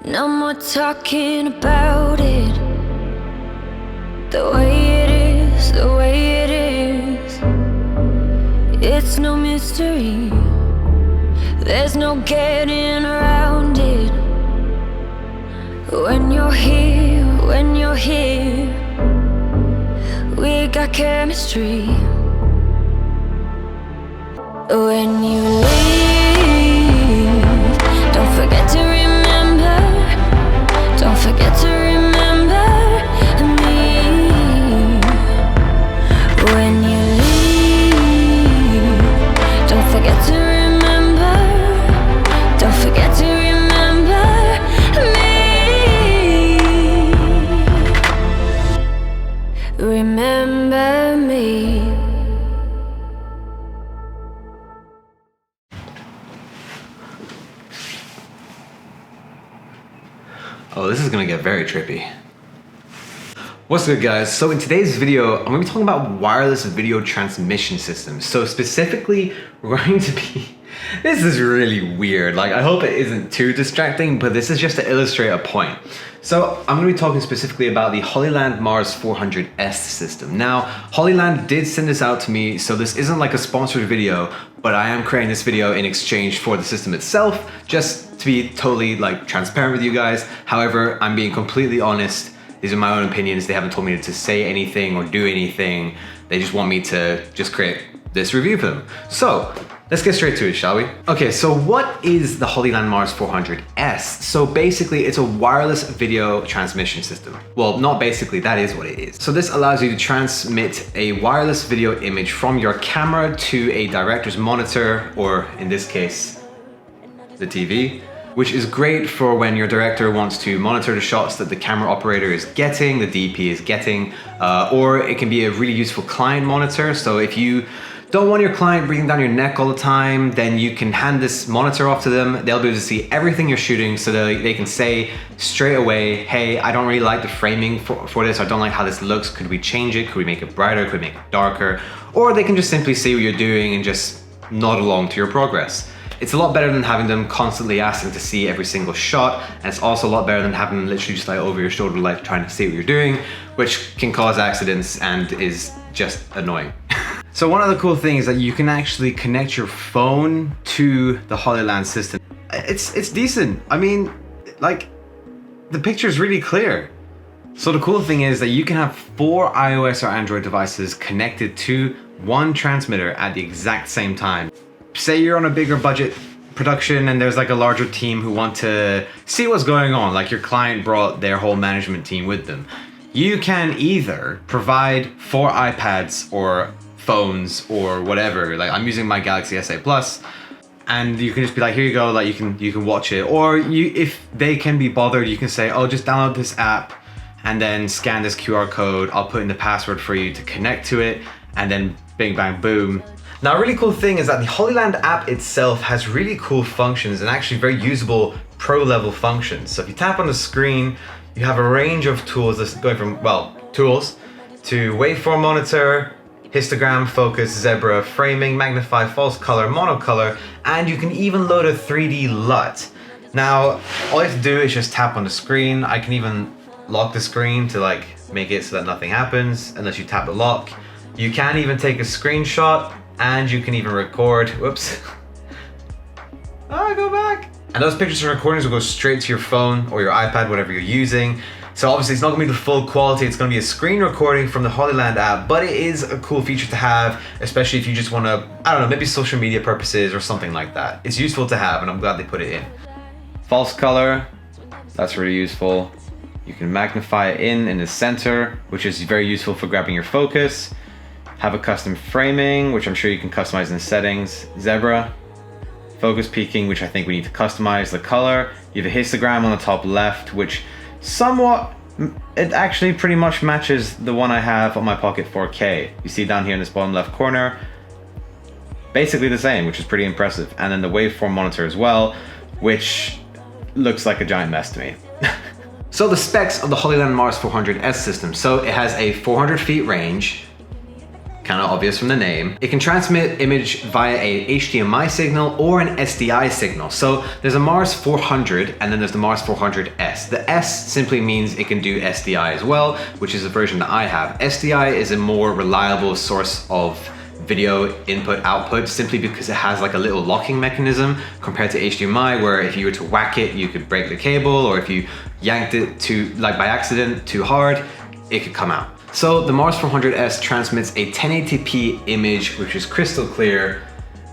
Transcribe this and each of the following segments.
No more talking about it. The way it is, the way it is. It's no mystery. There's no getting around it. When you're here, we got chemistry. When you leave, don't forget to remember. Don't forget to remember me. When you leave, don't forget to remember. Don't forget to remember me. Remember me. Oh, this is gonna get very trippy. What's good, guys? So in today's video, I'm gonna be talking about wireless video transmission systems. So specifically, we're going to be, this is really weird. Like, I hope it isn't too distracting, but this is just to illustrate a point. So I'm gonna be talking specifically about the Hollyland Mars 400S system. Now, Hollyland did send this out to me, so this isn't like a sponsored video, but I am creating this video in exchange for the system itself, just to be totally like transparent with you guys. However, I'm being completely honest. These are my own opinions. They haven't told me to say anything or do anything. They just want me to just create this review for them. So let's get straight to it, shall we? Okay, so what is the Hollyland Mars 400S? So basically, it's a wireless video transmission system. Well, not basically, that is what it is. So this allows you to transmit a wireless video image from your camera to a director's monitor, or in this case, the TV, which is great for when your director wants to monitor the shots that the camera operator is getting, the DP is getting, or it can be a really useful client monitor. So if you don't want your client breathing down your neck all the time, then you can hand this monitor off to them. They'll be able to see everything you're shooting, so they can say straight away, hey, I don't really like the framing for this. I don't like how this looks. Could we change it? Could we make it brighter? Could we make it darker? Or they can just simply see what you're doing and just nod along to your progress. It's a lot better than having them constantly asking to see every single shot, and it's also a lot better than having them literally just like over your shoulder, like trying to see what you're doing, which can cause accidents and is just annoying. So one other cool thing is that you can actually connect your phone to the Hollyland system. It's decent. I mean, like, the picture is really clear. So the cool thing is that you can have 4 iOS or Android devices connected to one transmitter at the exact same time. Say you're on a bigger budget production and there's like a larger team who want to see what's going on, like your client brought their whole management team with them. You can either provide 4 iPads or phones or whatever, like I'm using my Galaxy S8 Plus, and you can just be like, here you go, like you can watch it. Or if they can be bothered, you can say, oh, just download this app and then scan this QR code. I'll put in the password for you to connect to it, and then bing bang boom. Now, a really cool thing is that the Hollyland app itself has really cool functions and actually very usable pro level functions. So if you tap on the screen, you have a range of tools that's going from, well, tools to waveform monitor, histogram, focus, zebra, framing, magnify, false color, monocolor, and you can even load a 3D LUT. Now, all you have to do is just tap on the screen. I can even lock the screen to like make it so that nothing happens unless you tap the lock. You can even take a screenshot, and you can even record, whoops. Go back. And those pictures and recordings will go straight to your phone or your iPad, whatever you're using. So obviously it's not gonna be the full quality, it's gonna be a screen recording from the Hollyland app, but it is a cool feature to have, especially if you just wanna, I don't know, maybe social media purposes or something like that. It's useful to have, and I'm glad they put it in. False color, that's really useful. You can magnify it in the center, which is very useful for grabbing your focus. Have a custom framing, which I'm sure you can customize in settings. Zebra, focus peaking, which I think we need to customize the color. You have a histogram on the top left, which somewhat, it actually pretty much matches the one I have on my Pocket 4K. You see down here in this bottom left corner, basically the same, which is pretty impressive. And then the waveform monitor as well, which looks like a giant mess to me. So the specs of the Hollyland Mars 400S system. So it has a 400 feet range, kind of obvious from the name. It can transmit image via a HDMI signal or an SDI signal. So there's a Mars 400 and then there's the Mars 400S. The S simply means it can do SDI as well, which is the version that I have. SDI is a more reliable source of video input output simply because it has like a little locking mechanism compared to HDMI, where if you were to whack it, you could break the cable, or if you yanked it too, like by accident, too hard, it could come out. So the Mars 400S transmits a 1080p image, which is crystal clear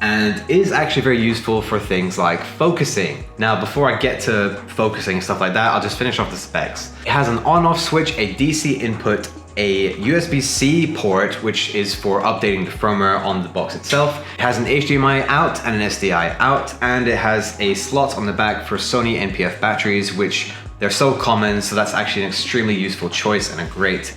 and is actually very useful for things like focusing. Now, before I get to focusing and stuff like that, I'll just finish off the specs. It has an on-off switch, a DC input, a USB-C port, which is for updating the firmware on the box itself. It has an HDMI out and an SDI out, and it has a slot on the back for Sony NP-F batteries, which they're so common, so that's actually an extremely useful choice and a great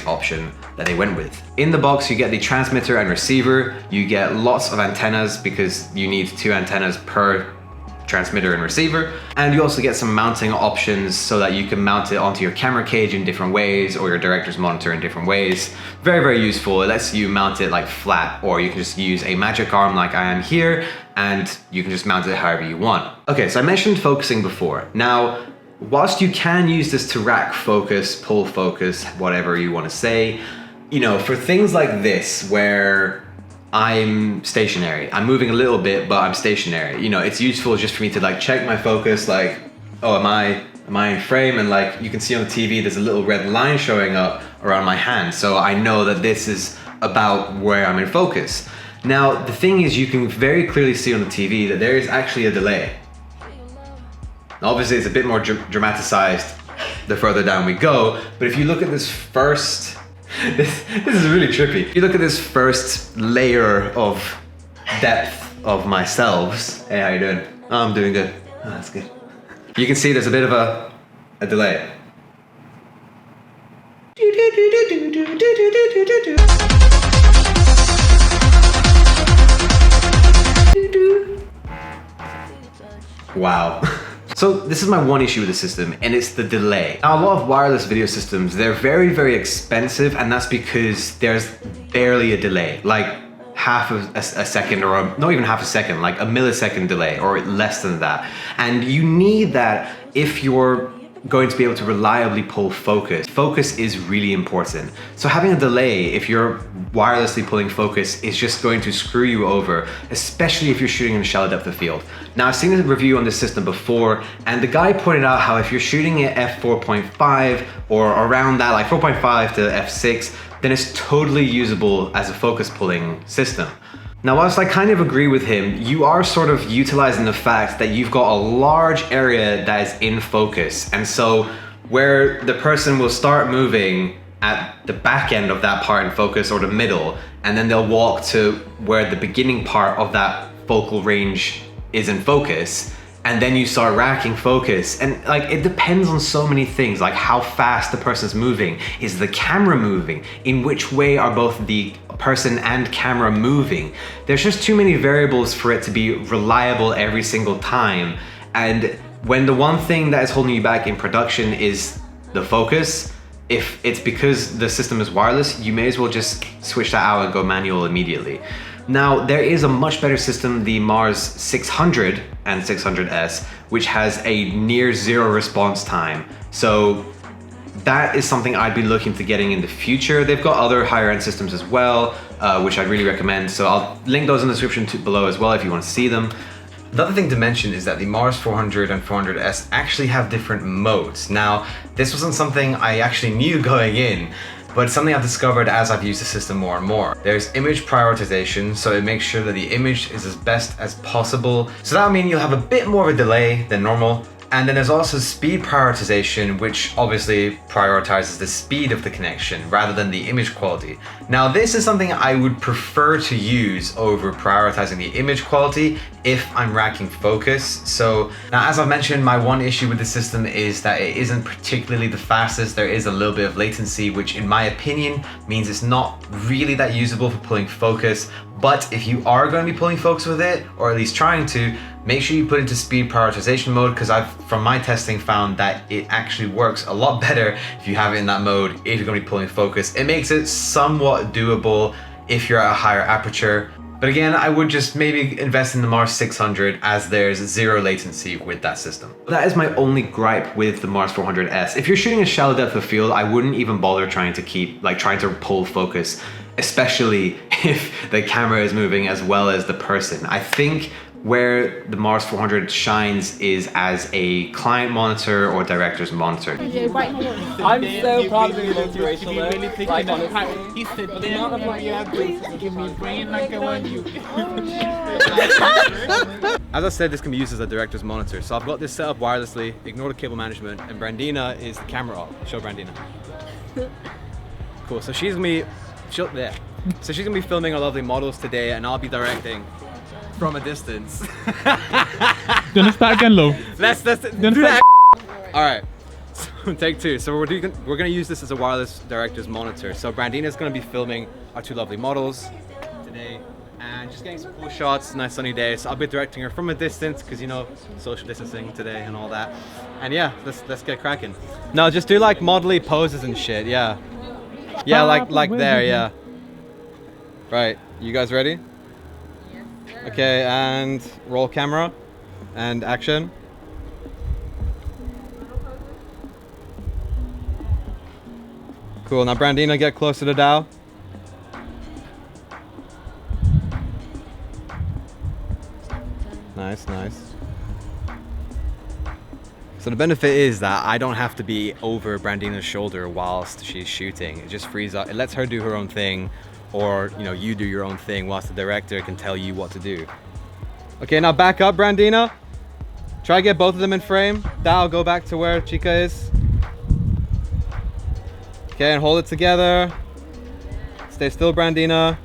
option that they went with. In the box, you get the transmitter and receiver. You get lots of antennas because you need 2 antennas per transmitter and receiver. And you also get some mounting options so that you can mount it onto your camera cage in different ways, or your director's monitor in different ways. Very useful. It lets you mount it like flat, or you can just use a magic arm like I am here, and you can just mount it however you want. Okay, so I mentioned focusing before. Now, whilst you can use this to rack focus, pull focus, whatever you want to say, you know, for things like this where I'm stationary, I'm moving a little bit, but I'm stationary, you know, it's useful just for me to like check my focus, like, oh, am I in frame? And like you can see on the TV, there's a little red line showing up around my hand. So I know that this is about where I'm in focus. Now, the thing is, you can very clearly see on the TV that there is actually a delay. Obviously, it's a bit more dramatized the further down we go, but if you look at this first, this is really trippy. If you look at this first layer of depth of myself, hey, how you doing? Oh, I'm doing good. Oh, that's good. You can see there's a bit of a delay. Wow. So this is my one issue with the system, and it's the delay. Now, a lot of wireless video systems, they're very expensive, and that's because there's barely a delay, like half of a second, or not even half a second, like a millisecond delay, or less than that. And you need that if you're going to be able to reliably pull focus. Focus is really important. So having a delay, if you're wirelessly pulling focus, is just going to screw you over, especially if you're shooting in a shallow depth of field. Now, I've seen a review on this system before, and the guy pointed out how if you're shooting at f4.5 or around that, like 4.5 to f6, then it's totally usable as a focus pulling system. Now, whilst I kind of agree with him, you are sort of utilizing the fact that you've got a large area that is in focus. And so where the person will start moving at the back end of that part in focus, or the middle, and then they'll walk to where the beginning part of that focal range is in focus, and then you start racking focus. And like, it depends on so many things, like how fast the person's moving. Is the camera moving? In which way are both the person and camera moving? There's just too many variables for it to be reliable every single time. And when the one thing that is holding you back in production is the focus, if it's because the system is wireless, you may as well just switch that out and go manual immediately. Now, there is a much better system, the Mars 600 and 600S, which has a near zero response time. So that is something I'd be looking to getting in the future. They've got other higher end systems as well, which I'd really recommend. So I'll link those in the description below as well if you want to see them. Another thing to mention is that the Mars 400 and 400S actually have different modes. Now, this wasn't something I actually knew going in, but it's something I've discovered as I've used the system more and more. There's image prioritization, so it makes sure that the image is as best as possible. So that'll mean you'll have a bit more of a delay than normal. And then there's also speed prioritization, which obviously prioritizes the speed of the connection rather than the image quality. Now, this is something I would prefer to use over prioritizing the image quality if I'm racking focus. So now, as I've mentioned, my one issue with the system is that it isn't particularly the fastest. There is a little bit of latency, which in my opinion means it's not really that usable for pulling focus. But if you are going to be pulling focus with it, or at least trying to, make sure you put it into speed prioritization mode, because I've, from my testing, found that it actually works a lot better if you have it in that mode, if you're going to be pulling focus. It makes it somewhat doable. if you're at a higher aperture. But again, I would just maybe invest in the Mars 600 as there's zero latency with that system. That is my only gripe with the Mars 400S. If you're shooting a shallow depth of field, I wouldn't even bother trying to pull focus, especially if the camera is moving as well as the person. I think where the Mars 400 shines is as a client monitor or director's monitor. I'm so proud of you, motivational. Like, honestly. He said, the amount of money you have to give me brain like I want you. As I said, this can be used as a director's monitor. So I've got this set up wirelessly, ignore the cable management, and Brandina is the camera op. Show Brandina. Cool, so she's gonna be filming our lovely models today, and I'll be directing from a distance. Gonna start again low. Let's do that. All right, so take two. So we're gonna use this as a wireless director's monitor. So Brandina's gonna be filming our two lovely models today and just getting some cool shots. Nice sunny day. So I'll be directing her from a distance because, you know, social distancing today and all that. And yeah, let's get cracking. No, just do like modelly poses and shit. Yeah, like there. Yeah. Right. You guys ready? Okay, and roll camera and action. Cool, now Brandina, get close to the dial. Nice. So the benefit is that I don't have to be over Brandina's shoulder whilst she's shooting. It just frees up, it lets her do her own thing, or, you know, you do your own thing whilst the director can tell you what to do. Okay, now back up, Brandina. Try to get both of them in frame. Dial, go back to where Chica is. Okay, and hold it together. Stay still, Brandina.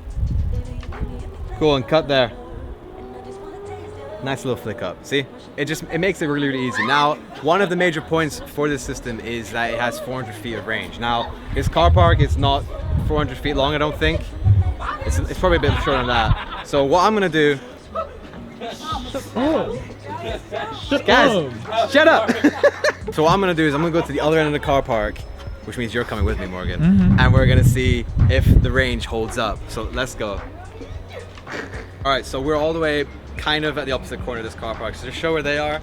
Cool, and cut there. Nice little flick up. See? It makes it really, really easy. Now, one of the major points for this system is that it has 400 feet of range. Now, this car park is not 400 feet long, I don't think. It's probably a bit shorter than that. So what I'm gonna do... Guys, shut up! So what I'm gonna do is I'm gonna go to the other end of the car park, which means you're coming with me, Morgan. And we're gonna see if the range holds up. So let's go. All right, so we're all the way kind of at the opposite corner of this car park. So just show where they are.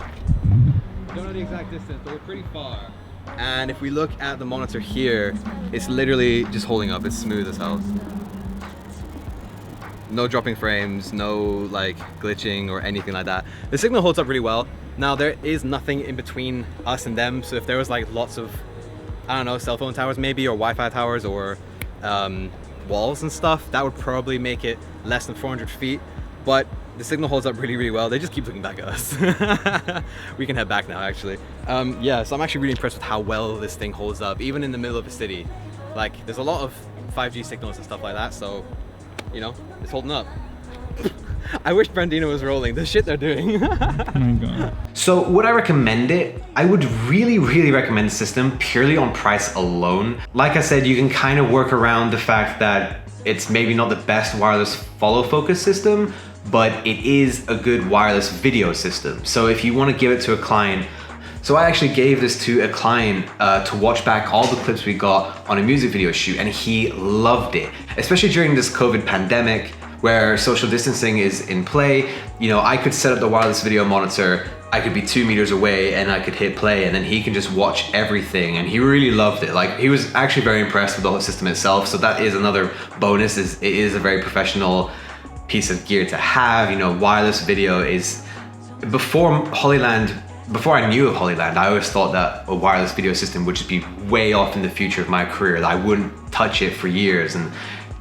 Don't know the exact distance, but we're pretty far. And if we look at the monitor here, it's literally just holding up. It's smooth as hell. No dropping frames, no like glitching or anything like that. The signal holds up really well. Now there is nothing in between us and them. So if there was like lots of, I don't know, cell phone towers maybe, or Wi-Fi towers, or walls and stuff, that would probably make it less than 400 feet. But the signal holds up really, really well. They just keep looking back at us. We can head back now, actually. Yeah, so I'm actually really impressed with how well this thing holds up, even in the middle of a city. Like, there's a lot of 5G signals and stuff like that, so, you know, it's holding up. I wish Brandina was rolling. The shit they're doing. Oh my god. So would I recommend it? I would really, really recommend the system purely on price alone. Like I said, you can kind of work around the fact that it's maybe not the best wireless follow focus system, but it is a good wireless video system. So if you want to give it to a client, so I actually gave this to a client to watch back all the clips we got on a music video shoot, and he loved it, especially during this COVID pandemic where social distancing is in play. You know, I could set up the wireless video monitor, I could be 2 meters away and I could hit play, and then he can just watch everything, and he really loved it. Like, he was actually very impressed with the whole system itself. So that is another bonus, is it is a very professional piece of gear to have. You know, wireless video is, before I knew of Hollyland, I always thought that a wireless video system would just be way off in the future of my career, that I wouldn't touch it for years. And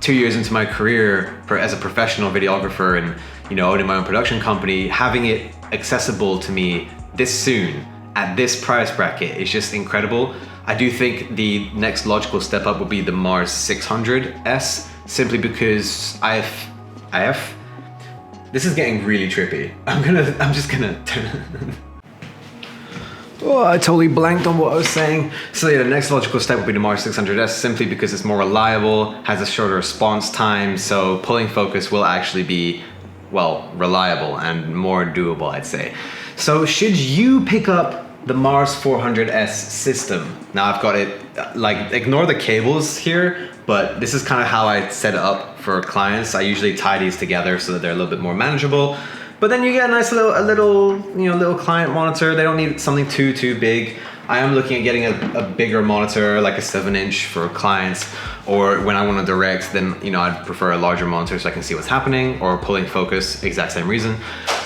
2 years into my career as a professional videographer and, you know, owning my own production company, having it accessible to me this soon at this price bracket is just incredible. I do think the next logical step up would be the Mars 600S, simply because this is getting really trippy. I'm just gonna turn. Oh, I totally blanked on what I was saying. So yeah, the next logical step would be the Mars 600S, simply because it's more reliable, has a shorter response time, so pulling focus will actually be, well, reliable and more doable, I'd say. So should you pick up the Mars 400S system. Now I've got it, like, ignore the cables here, but this is kind of how I set it up for clients. I usually tie these together so that they're a little bit more manageable. But then you get a nice little client monitor. They don't need something too big. I am looking at getting a bigger monitor, like a 7-inch for clients, or when I want to direct, then I'd prefer a larger monitor so I can see what's happening, or pulling focus, exact same reason.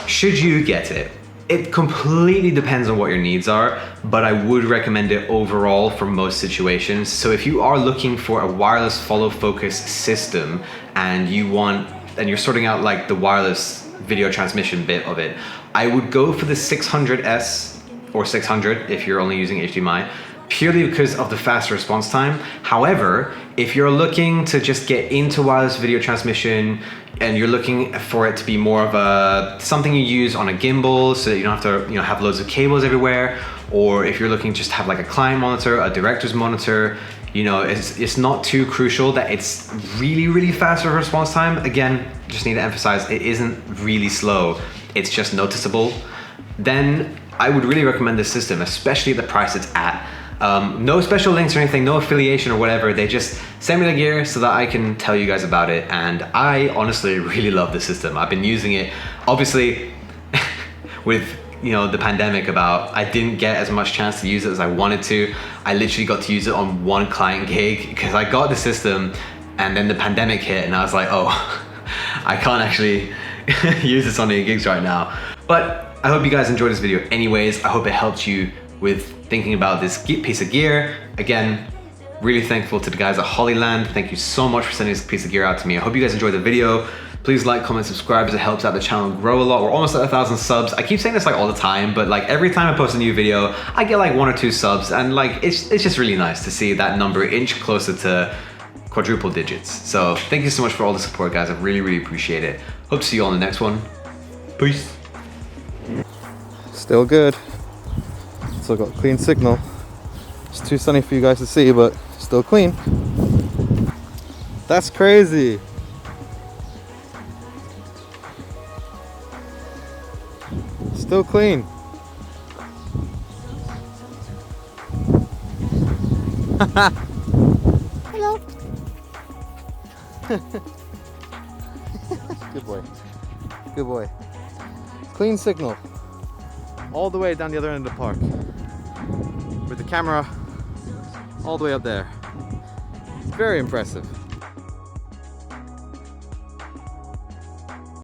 Should you get it? It completely depends on what your needs are, but I would recommend it overall for most situations. So if you are looking for a wireless follow focus system and you're sorting out like the wireless video transmission bit of it, I would go for the 600S or 600 if you're only using HDMI, purely because of the faster response time. However, if you're looking to just get into wireless video transmission and you're looking for it to be more of something you use on a gimbal so that you don't have to have loads of cables everywhere, or if you're looking just to have like a client monitor, a director's monitor, it's not too crucial that it's really fast for response time. Again, just need to emphasize, it isn't really slow, it's just noticeable. Then I would really recommend this system, especially at the price it's at. No special links or anything, no affiliation or whatever. They just send me the gear so that I can tell you guys about it. And I honestly really love the system. I've been using it, obviously, with the pandemic I didn't get as much chance to use it as I wanted to. I literally got to use it on one client gig because I got the system and then the pandemic hit and I was like, oh, I can't actually use this on any gigs right now. But I hope you guys enjoyed this video anyways. I hope it helped you with thinking about this piece of gear. Again, really thankful to the guys at Hollyland. Thank you so much for sending this piece of gear out to me. I hope you guys enjoyed the video. Please like, comment, subscribe as it helps out the channel grow a lot. We're almost at 1,000 subs. I keep saying this like all the time, but like every time I post a new video, I get like 1 or 2 subs, and like it's just really nice to see that number inch closer to quadruple digits. So thank you so much for all the support, guys. I really appreciate it. Hope to see you all in the next one. Peace. Still good. Still got clean signal. It's too sunny for you guys to see, but still clean. That's crazy. Still clean. Hello. Good boy. Good boy. Clean signal. All the way down the other end of the park. With the camera all the way up there. Very impressive.